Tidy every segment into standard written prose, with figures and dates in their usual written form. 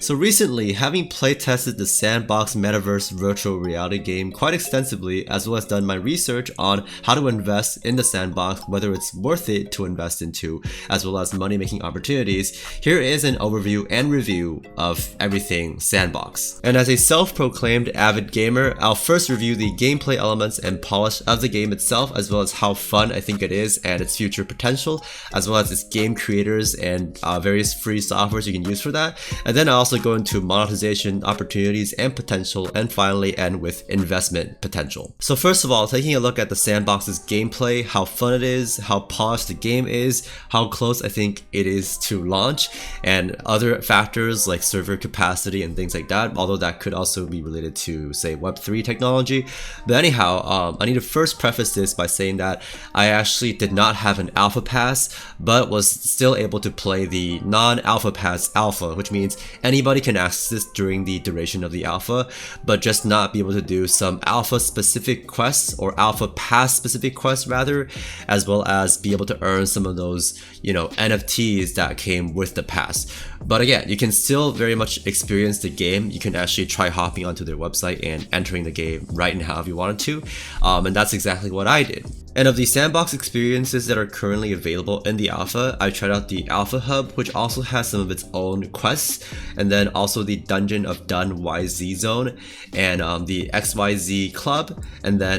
So recently, having playtested the Sandbox Metaverse virtual reality game quite extensively, as well as done my research on how to invest in the Sandbox, whether it's worth it to invest into, as well as money-making opportunities, here is an overview and review of everything Sandbox. And as a self-proclaimed avid gamer, I'll first review the gameplay elements and polish of the game itself, as well as how fun I think it is and its future potential, as well as its game creators and various free softwares you can use for that. And then I'll also go into monetization opportunities and potential, and finally end with investment potential. So first of all, taking a look at the Sandbox's gameplay, how fun it is, how polished the game is, how close I think it is to launch, and other factors like server capacity and things like that, although that could also be related to, say, Web3 technology. But anyhow, I need to first preface this by saying that I actually did not have an alpha pass, but was still able to play the non-alpha pass alpha, which means anybody can access this during the duration of the alpha, but just not be able to do some alpha specific quests, or alpha pass specific quests rather, as well as be able to earn some of those, NFTs that came with the pass. But again, you can still very much experience the game. You can actually try hopping onto their website and entering the game right now if you wanted to, and that's exactly what I did. And of the Sandbox experiences that are currently available in the alpha, I tried out the Alpha Hub, which also has some of its own quests, and then also the Dungeon of Dun YZ Zone, and the XYZ Club,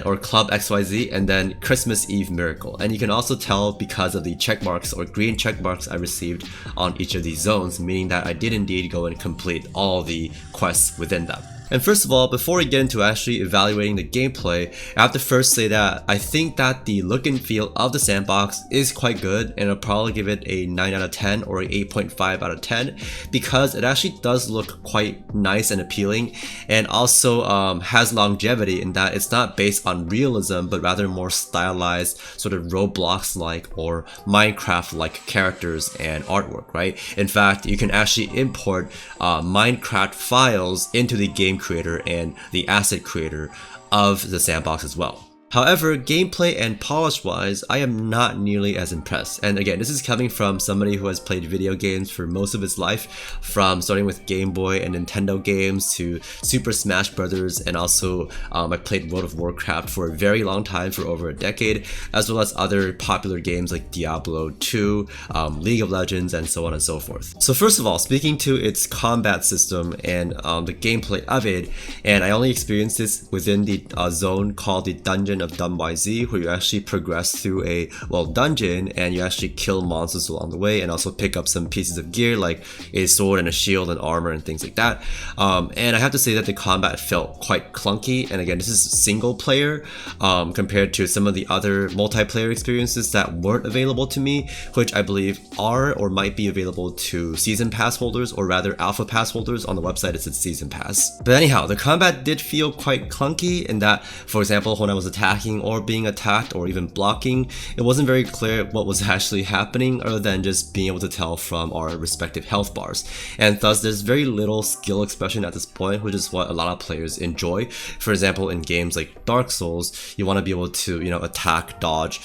or Club XYZ, and then Christmas Eve Miracle. And you can also tell because of the check marks or green check marks I received on each of these zones, meaning that I did indeed go and complete all the quests within them. And first of all, before we get into actually evaluating the gameplay, I have to first say that I think that the look and feel of the Sandbox is quite good, and I'll probably give it a 9 out of 10 or an 8.5 out of 10, because it actually does look quite nice and appealing, and also has longevity in that it's not based on realism, but rather more stylized, sort of Roblox-like or Minecraft-like characters and artwork, right? In fact, you can actually import Minecraft files into the game creator and the asset creator of the Sandbox as well. However, gameplay and polish wise, I am not nearly as impressed. And again, this is coming from somebody who has played video games for most of his life, from starting with Game Boy and Nintendo games to Super Smash Brothers, and also I played World of Warcraft for a very long time, for over a decade, as well as other popular games like Diablo 2, League of Legends, and so on and so forth. So first of all, speaking to its combat system and the gameplay of it, and I only experienced this within the zone called the Dungeon of Dun YZ, where you actually progress through a dungeon and you actually kill monsters along the way, and also pick up some pieces of gear like a sword and a shield and armor and things like that. And I have to say that the combat felt quite clunky, and again, this is single player compared to some of the other multiplayer experiences that weren't available to me, which I believe are or might be available to season pass holders, or rather alpha pass holders. On the website it says season pass. But anyhow, the combat did feel quite clunky in that, for example, when I was attacking or being attacked or even blocking, it wasn't very clear what was actually happening, other than just being able to tell from our respective health bars. And thus there's very little skill expression at this point, which is what a lot of players enjoy. For example, in games like Dark Souls, you want to be able to attack, dodge,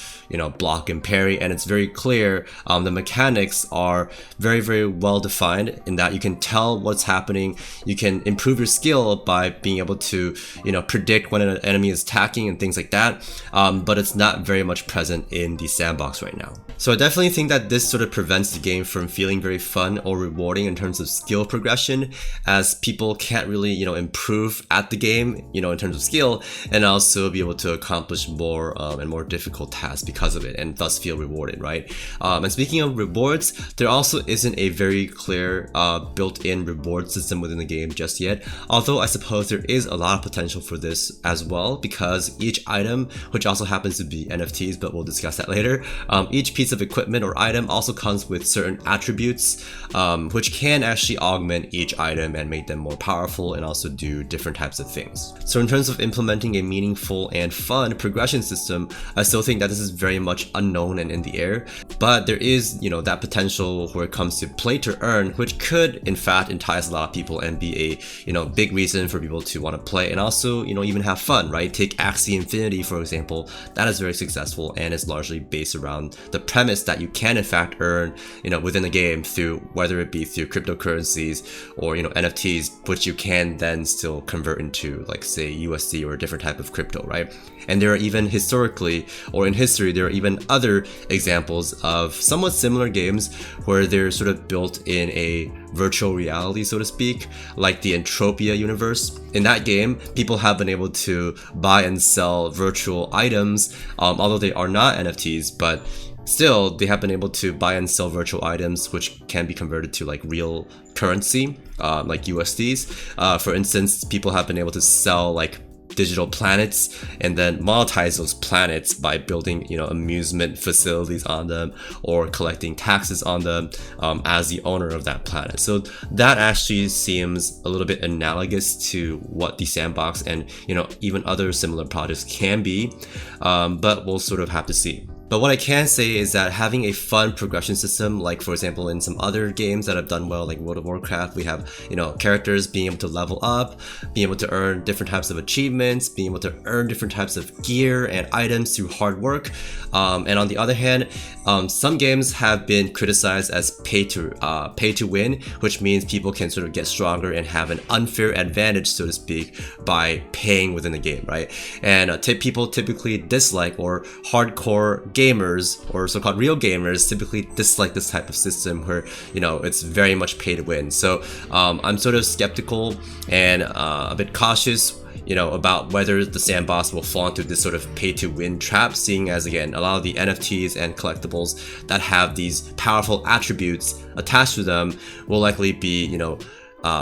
block and parry, and it's very clear. The mechanics are very, very well defined in that you can tell what's happening. You can improve your skill by being able to predict when an enemy is attacking and things like that, but it's not very much present in the Sandbox right now. So I definitely think that this sort of prevents the game from feeling very fun or rewarding in terms of skill progression, as people can't really improve at the game in terms of skill, and also be able to accomplish more and more difficult tasks because of it, and thus feel rewarded, right? And speaking of rewards, there also isn't a very clear built-in reward system within the game just yet, although I suppose there is a lot of potential for this as well, because each item, which also happens to be NFTs, but we'll discuss that later, each piece of equipment or item also comes with certain attributes, which can actually augment each item and make them more powerful, and also do different types of things. So in terms of implementing a meaningful and fun progression system, I still think that this is very much unknown and in the air, but there is that potential where it comes to play to earn, which could in fact entice a lot of people and be a big reason for people to want to play, and also even have fun, right? Take Axie Infinity Infinity, for example, that is very successful and is largely based around the premise that you can in fact earn, within the game through, whether it be through cryptocurrencies or, NFTs, which you can then still convert into, like, say, USD or a different type of crypto, right? And there are even historically, or in history, there are even other examples of somewhat similar games where they're sort of built in a virtual reality, so to speak, like the Entropia universe. In that game, people have been able to buy and sell virtual items, although they are not NFTs, but still they have been able to buy and sell virtual items which can be converted to like real currency, like USDs. For instance, people have been able to sell like digital planets and then monetize those planets by building, amusement facilities on them or collecting taxes on them as the owner of that planet. So that actually seems a little bit analogous to what the Sandbox and, even other similar projects can be, but we'll sort of have to see. But what I can say is that having a fun progression system, like for example in some other games that have done well, like World of Warcraft, we have, characters being able to level up, being able to earn different types of achievements, being able to earn different types of gear and items through hard work. And on the other hand, some games have been criticized as pay to win, which means people can sort of get stronger and have an unfair advantage, so to speak, by paying within the game, right? And people typically dislike, or hardcore gamers or so-called real gamers typically dislike this type of system where it's very much pay to win. So I'm sort of skeptical and a bit cautious about whether the Sandbox will fall into this sort of pay to win trap, seeing as, again, a lot of the NFTs and collectibles that have these powerful attributes attached to them will likely be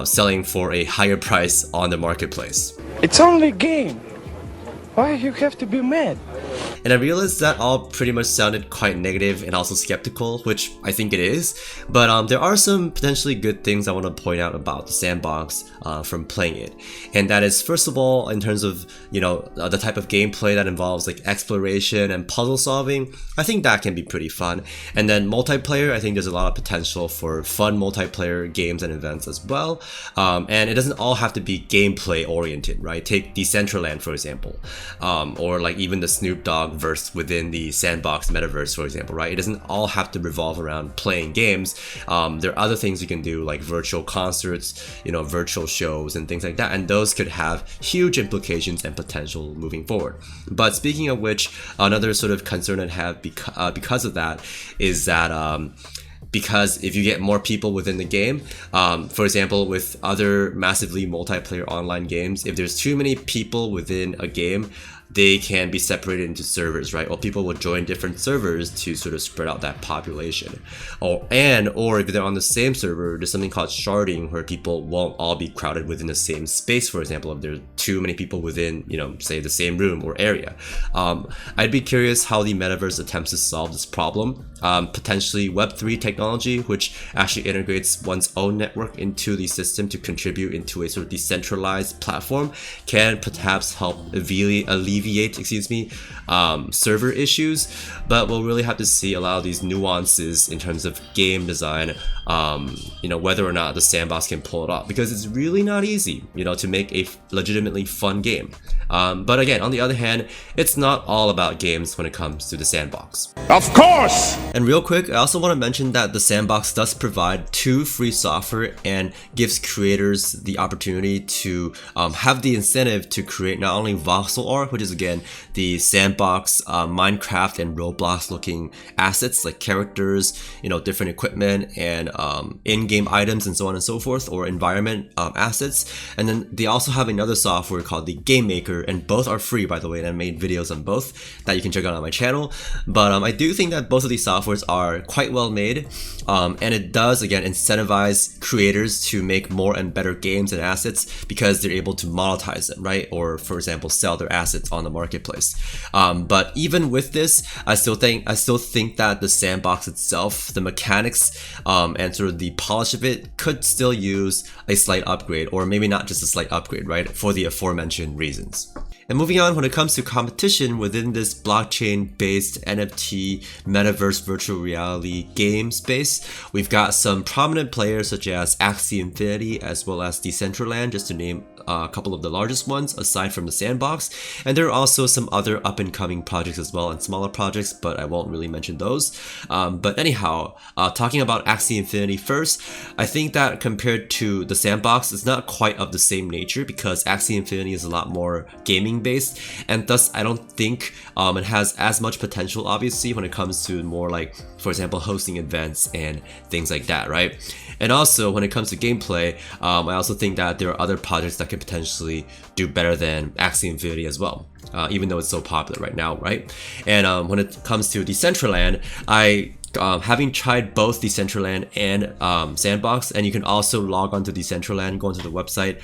selling for a higher price on the marketplace. It's only a game. Why you have to be mad? And I realized that all pretty much sounded quite negative and also skeptical, which I think it is. But there are some potentially good things I want to point out about the Sandbox from playing it. And that is, first of all, in terms of, the type of gameplay that involves like exploration and puzzle solving, I think that can be pretty fun. And then multiplayer, I think there's a lot of potential for fun multiplayer games and events as well. And it doesn't all have to be gameplay oriented, right? Take Decentraland, for example, or like even the Snoop Dogg verse within the Sandbox Metaverse, for example, right? It doesn't all have to revolve around playing games. There are other things you can do, like virtual concerts, virtual shows and things like that, and those could have huge implications and potential moving forward. But speaking of which, another sort of concern I have because of that is that because if you get more people within the game, for example, with other massively multiplayer online games, if there's too many people within a game, they can be separated into servers, right? Or people will join different servers to sort of spread out that population. Or if they're on the same server, there's something called sharding, where people won't all be crowded within the same space. For example, if there's too many people within, say the same room or area. I'd be curious how the Metaverse attempts to solve this problem. Potentially Web3 technology, which actually integrates one's own network into the system to contribute into a sort of decentralized platform, can perhaps help alleviate server issues, but we'll really have to see a lot of these nuances in terms of game design, whether or not the Sandbox can pull it off, because it's really not easy, to make a legitimately fun game. But again, on the other hand, it's not all about games when it comes to the Sandbox. Of course! And real quick, I also want to mention that the Sandbox does provide 2 free software and gives creators the opportunity to have the incentive to create not only voxel art, which is again the Sandbox Minecraft and Roblox looking assets like characters, different equipment and in-game items and so on and so forth, or environment assets. And then they also have another software called the Game Maker, and both are free, by the way, and I made videos on both that you can check out on my channel. But I do think that both of these softwares are quite well made, and it does again incentivize creators to make more and better games and assets because they're able to monetize them, right? Or for example, sell their assets on the marketplace. But even with this, I still think that the Sandbox itself, the mechanics and sort of the polish of it, could still use a slight upgrade, or maybe not just a slight upgrade, right? For the aforementioned reasons. And moving on, when it comes to competition within this blockchain-based NFT metaverse virtual reality game space, we've got some prominent players such as Axie Infinity as well as Decentraland, just to name a couple of the largest ones aside from the Sandbox. And there are also some other up-and-coming projects as well, and smaller projects, but I won't really mention those. But anyhow, talking about Axie Infinity first, I think that compared to the Sandbox, it's not quite of the same nature because Axie Infinity is a lot more gaming based, and thus I don't think it has as much potential, obviously, when it comes to more like, for example, hosting events and things like that, right? And also when it comes to gameplay, I also think that there are other projects that can potentially do better than Axie Infinity as well, even though it's so popular right now, right? And when it comes to Decentraland, having tried both Decentraland and Sandbox, and you can also log on to Decentraland, go onto the website,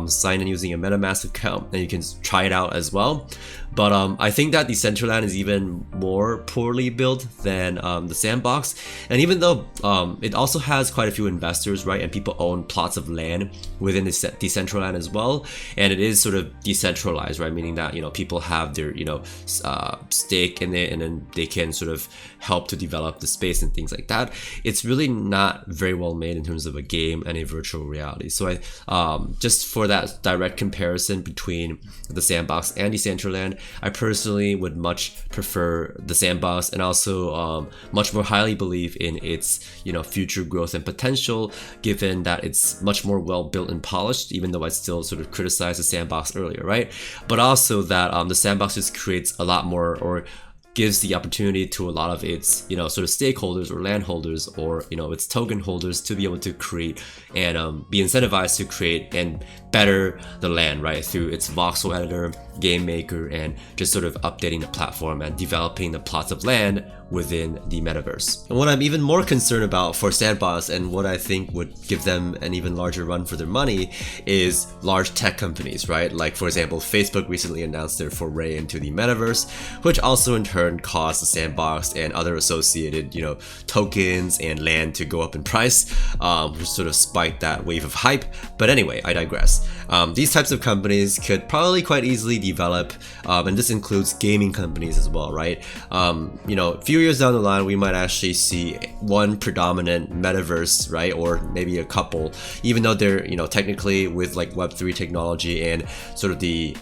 sign in using a MetaMask account, and you can try it out as well. But I think that Decentraland is even more poorly built than the Sandbox. And even though it also has quite a few investors, right, and people own plots of land within Decentraland as well, and it is sort of decentralized, right, meaning that, you know, people have their, you know, stake in it, and then they can sort of help to develop the space and things like that. It's really not very well made in terms of a game and a virtual reality. So I just for that direct comparison between the Sandbox and Decentraland, I personally would much prefer the Sandbox, and also much more highly believe in its, you know, future growth and potential, given that it's much more well built and polished, even though I still sort of criticized the Sandbox earlier, right? But also that the Sandbox just creates a lot more, or gives the opportunity to a lot of its, you know, sort of stakeholders or landholders, or, you know, its token holders to be able to create and be incentivized to create and better the land, right, through its voxel editor, game maker, and just sort of updating the platform and developing the plots of land within the metaverse. And what I'm even more concerned about for Sandbox, and what I think would give them an even larger run for their money, is large tech companies, right? Like, for example, Facebook recently announced their foray into the metaverse, which also in turn caused the Sandbox and other associated, you know, tokens and land to go up in price, which sort of spiked that wave of hype. But anyway, I digress. These types of companies could probably quite easily develop, and this includes gaming companies as well, right? You know, a few years down the line, we might actually see one predominant metaverse, right, or maybe a couple, even though they're, you know, technically with like Web3 technology and sort of the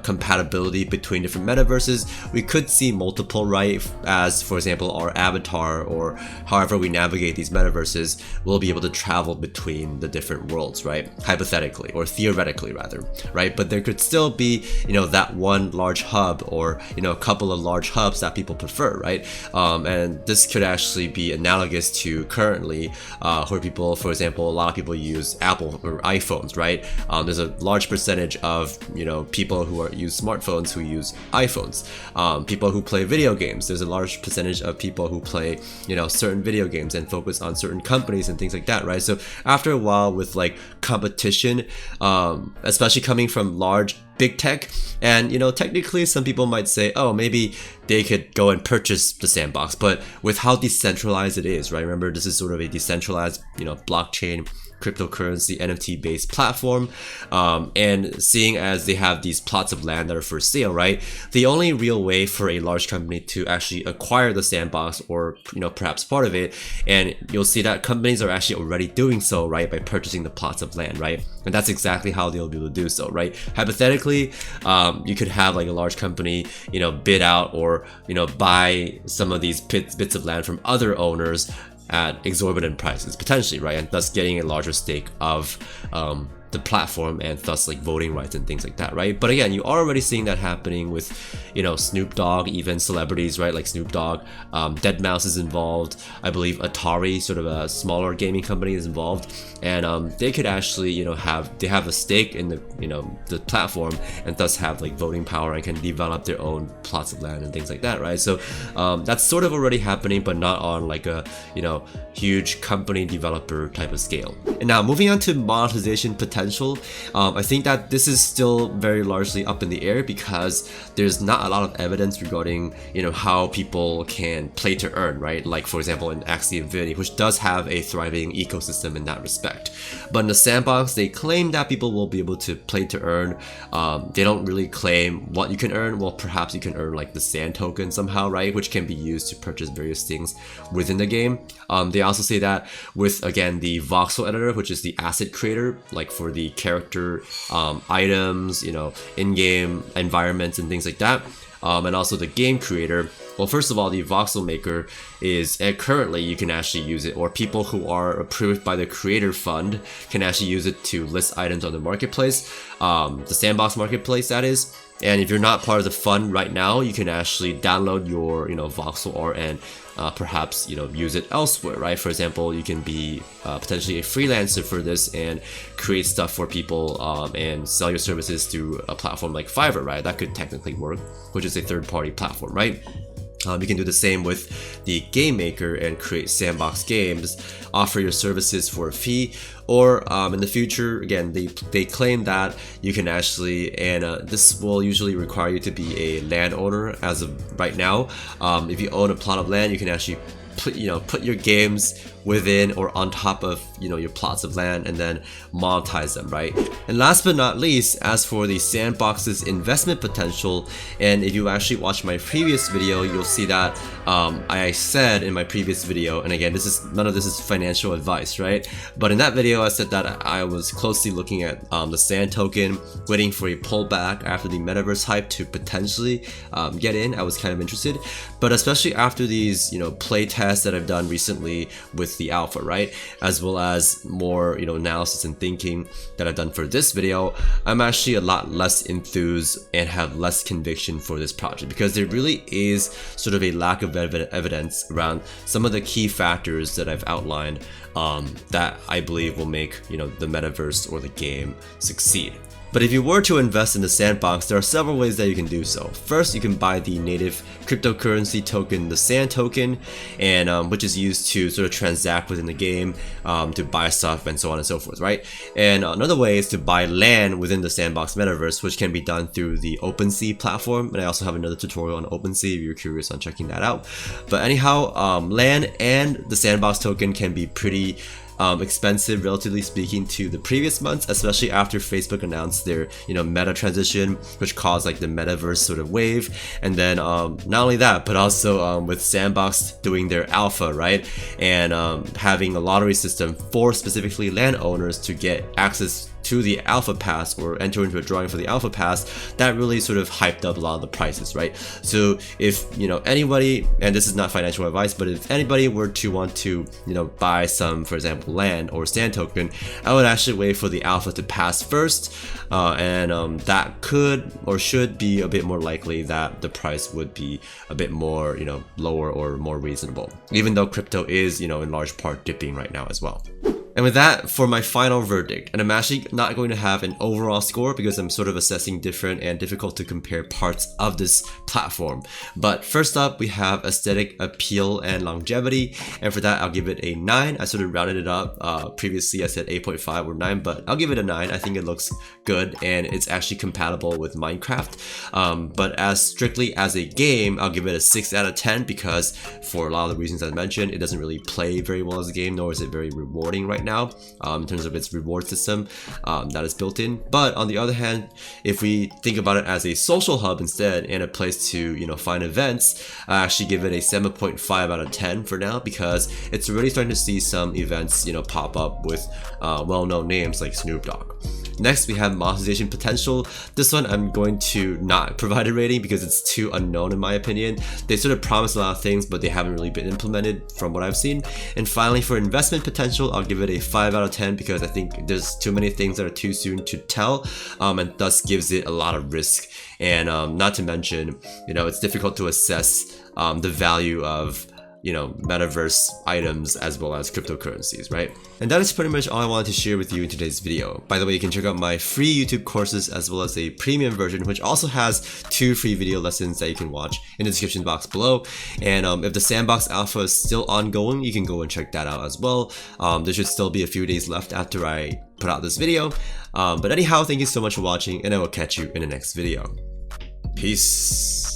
compatibility between different metaverses, we could see multiple, right? As for example, our avatar, or however we navigate these metaverses, will be able to travel between the different worlds, right? Hypothetically, or theoretically rather, right? But there could still be, you know, that one large hub, or, you know, a couple of large hubs that people prefer, right? And this could actually be analogous to currently where people, for example, a lot of people use Apple or iPhones, right? There's a large percentage of, you know, people who use smartphones who use iPhones. People who play video games, there's a large percentage of people who play, you know, certain video games and focus on certain companies and things like that, right? So after a while, with like competition, especially coming from large big tech, and, you know, technically some people might say, oh, maybe they could go and purchase the Sandbox, but with how decentralized it is, right? Remember, this is sort of a decentralized, you know, blockchain, cryptocurrency, NFT based platform, and seeing as they have these plots of land that are for sale, right? The only real way for a large company to actually acquire the Sandbox, or, you know, perhaps part of it, and you'll see that companies are actually already doing so, right, by purchasing the plots of land, right? And that's exactly how they'll be able to do so, right? Hypothetically, you could have like a large company, you know, bid out, or, you know, buy some of these bits of land from other owners at exorbitant prices, potentially, right? And thus getting a larger stake of the platform, and thus like voting rights and things like that, right? But again, you are already seeing that happening with, you know, Snoop Dogg, even celebrities, right? Like Snoop Dogg, deadmau5 is involved. I believe Atari, sort of a smaller gaming company, is involved, and they could actually, you know, have a stake in the, you know, the platform, and thus have like voting power and can develop their own plots of land and things like that, right? So that's sort of already happening, but not on like a, you know, huge company developer type of scale. And now moving on to monetization potential. potential. I think that this is still very largely up in the air because there's not a lot of evidence regarding, you know, how people can play to earn, right? Like for example in Axie Infinity, which does have a thriving ecosystem in that respect. But in the Sandbox, they claim that people will be able to play to earn. They don't really claim what you can earn. Well, perhaps you can earn like the sand token somehow, right? Which can be used to purchase various things within the game. They also say that with, again, the voxel editor, which is the asset creator, like for the character items, you know, in-game environments and things like that, and also the game creator. Well, first of all, the voxel maker is currently you can actually use it, or people who are approved by the creator fund can actually use it to list items on the marketplace, the Sandbox marketplace, that is. And if you're not part of the fund right now, you can actually download your, you know, voxel art and perhaps, you know, use it elsewhere, right? For example, you can be potentially a freelancer for this and create stuff for people and sell your services through a platform like Fiverr, right? That could technically work, which is a third-party platform, right? You can do the same with the game maker and create sandbox games, offer your services for a fee, or in the future, again, they claim that you can actually, and this will usually require you to be a landowner as of right now. If you own a plot of land, you can actually put your games within or on top of, you know, your plots of land and then monetize them, right? And last but not least, as for the Sandbox's investment potential, and if you actually watch my previous video, you'll see that I said in my previous video, and again, none of this is financial advice, right? But in that video, I said that I was closely looking at the Sand token, waiting for a pullback after the Metaverse hype to potentially get in. I was kind of interested, but especially after these, you know, play tests that I've done recently with the alpha, right, as well as more, you know, analysis and thinking that I've done for this video, I'm actually a lot less enthused and have less conviction for this project, because there really is sort of a lack of evidence around some of the key factors that I've outlined that I believe will make, you know, the metaverse or the game succeed. But if you were to invest in the Sandbox, there are several ways that you can do so. First, you can buy the native cryptocurrency token, the Sand token, and which is used to sort of transact within the game, to buy stuff and so on and so forth, right? And another way is to buy land within the Sandbox metaverse, which can be done through the OpenSea platform. And I also have another tutorial on OpenSea if you're curious on checking that out. But anyhow, land and the Sandbox token can be pretty expensive, relatively speaking, to the previous months, especially after Facebook announced their, you know, meta transition, which caused like the metaverse sort of wave. And then not only that, but also with Sandbox doing their alpha, right, and having a lottery system for specifically landowners to get access to the alpha pass or enter into a drawing for the alpha pass, that really sort of hyped up a lot of the prices, right? So if, you know, anybody, and this is not financial advice, but if anybody were to want to, you know, buy some, for example, land or Sand token, I would actually wait for the alpha to pass first, and that could or should be a bit more likely that the price would be a bit more, you know, lower or more reasonable, even though crypto is, you know, in large part dipping right now as well. And with that, for my final verdict, and I'm actually not going to have an overall score because I'm sort of assessing different and difficult to compare parts of this platform. But first up, we have aesthetic appeal and longevity, and for that, I'll give it a 9. I sort of rounded it up. Previously, I said 8.5 or 9, but I'll give it a 9. I think it looks good, and it's actually compatible with Minecraft. But as strictly as a game, I'll give it a 6 out of 10 because for a lot of the reasons I mentioned, it doesn't really play very well as a game, nor is it very rewarding right now in terms of its reward system that is built in. But on the other hand, if we think about it as a social hub instead and a place to, you know, find events, I actually give it a 7.5 out of 10 for now, because it's already starting to see some events, you know, pop up with well-known names like Snoop Dogg. Next, we have Monetization Potential. This one I'm going to not provide a rating because it's too unknown in my opinion. They sort of promise a lot of things, but they haven't really been implemented from what I've seen. And finally, for Investment Potential, I'll give it a 5 out of 10 because I think there's too many things that are too soon to tell, and thus gives it a lot of risk. And not to mention, you know, it's difficult to assess the value of metaverse items as well as cryptocurrencies, right? And that is pretty much all I wanted to share with you in today's video. By the way, you can check out my free YouTube courses as well as a premium version, which also has 2 free video lessons that you can watch in the description box below. And if the Sandbox alpha is still ongoing, you can go and check that out as well. There should still be a few days left after I put out this video. But anyhow, thank you so much for watching, and I will catch you in the next video. Peace.